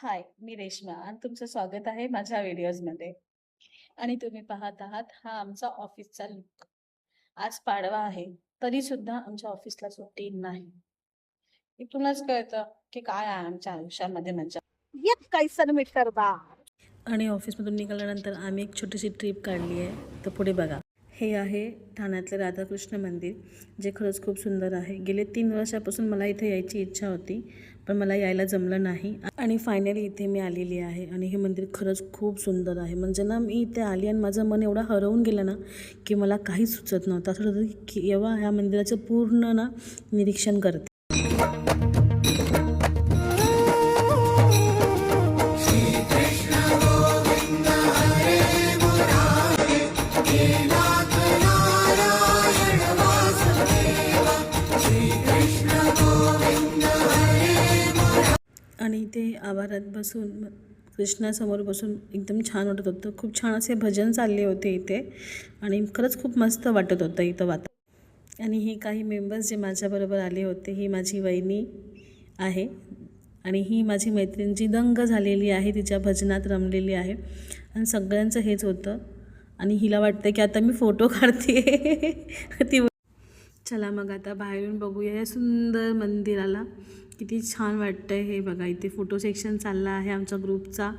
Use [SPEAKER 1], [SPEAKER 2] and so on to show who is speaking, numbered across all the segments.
[SPEAKER 1] हाय, मी रेश्मा आणि तुमचं स्वागत आहे माझ्या व्हिडिओजमध्ये. आणि तुम्ही पाहत आहात हा आमचा ऑफिसचा लूक. आज पाडवा आहे, तरी सुद्धा आमच्या ऑफिसला सुट्टी नाही. इथूनच कळतं की काय आहे आमच्या आयुष्यामध्ये मजा. ये कैसन मीटर बा.
[SPEAKER 2] आणि ऑफिसमधून निघाल्यानंतर आम्ही एक छोटीशी ट्रिप काढली आहे. तर पुढे बघा. हे आहे ठाण्यातले राधाकृष्ण मंदिर, जे खरंच खूप सुंदर आहे. गेले 3 वर्षापासून मला इथे यायची इच्छा होती, पण मला यायला जमलं नाही. आणि फायनली इथे मी आलेली आहे. आणि हे मंदिर खरंच खूप सुंदर आहे. म्हणजे ना, मी इथे आली आणि माझं मन एवढं हरवून गेलं ना, की मला काहीच सुचत नव्हतं. असं होतं की केव्हा ह्या मंदिराचं पूर्ण ना निरीक्षण करते. आणि ते आभारात बसून कृष्णासमोर बसून एकदम छान वाटत होतं. खूप छान असे भजन चालले होते इथे आणि खरंच खूप मस्त वाटत होतं इथं वातावरण. आणि हे काही मेंबर्स जे माझ्याबरोबर आले होते, ही माझी वहिनी आहे आणि ही माझी मैत्रीण जी दंग झालेली आहे, तिच्या भजनात रमलेली आहे. आणि सगळ्यांचं हेच होतं. आणि हिला वाटतं की आता मी फोटो काढते. ती चला मग आता बाहेरून बघूया या सुंदर मंदिराला. किती छान वाटतं आहे हे बघा. इथे फोटो सेक्शन चालला आहे आमच्या ग्रुपचा.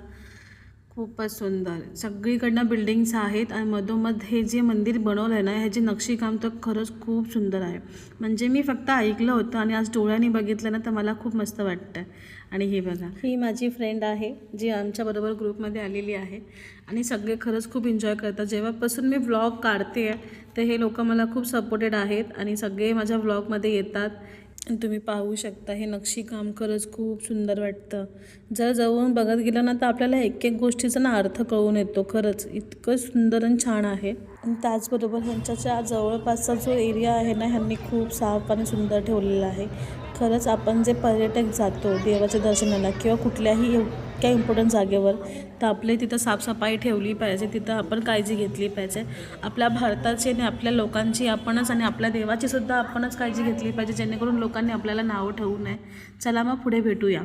[SPEAKER 2] खूपच सुंदर. सगळीकडनं बिल्डिंग्स आहेत आणि मधोमध हे जे मंदिर बनवलं आहे ना, ह्याचे नक्षीकाम तर खरंच खूप सुंदर आहे. म्हणजे मी फक्त ऐकलं होतं आणि आज डोळ्यांनी बघितलं ना, तर मला खूप मस्त वाटतं. आणि हे बघा, ही माझी फ्रेंड आहे जी आमच्याबरोबर ग्रुपमध्ये आलेली आहे. आणि सगळे खरंच खूप एन्जॉय करतात. जेव्हापासून मी व्लॉग काढते आहे, तर हे लोक मला खूप सपोर्टेड आहेत आणि सगळे माझ्या व्लॉगमध्ये येतात. आणि तुम्ही पाहू शकता हे नक्षीकाम खरंच खूप सुंदर वाटतं. जर जवळून बघत गेलं ना, तर आपल्याला एक एक गोष्टीचा ना अर्थ कळून येतो. खरंच इतकं सुंदर आणि छान आहे. आणि त्याचबरोबर ह्यांच्या जवळपासचा जो एरिया आहे ना, ह्यांनी खूप साफ आणि सुंदर ठेवलेला आहे. खरंच आपण जे पर्यटक जातो देवाच्या दर्शनाला किंवा कुठल्याही इतक्या इम्पॉर्टंट जागेवर, तर आपले तिथं साफसफाई ठेवली पाहिजे. तिथं आपण काळजी घेतली पाहिजे. आपल्या भारताची आणि आपल्या लोकांची आपणच आणि आपल्या देवाची सुद्धा आपणच काळजी घेतली पाहिजे, जेणेकरून लोकांनी आपल्याला नावं ठेवू नये. चला मग पुढे भेटूया.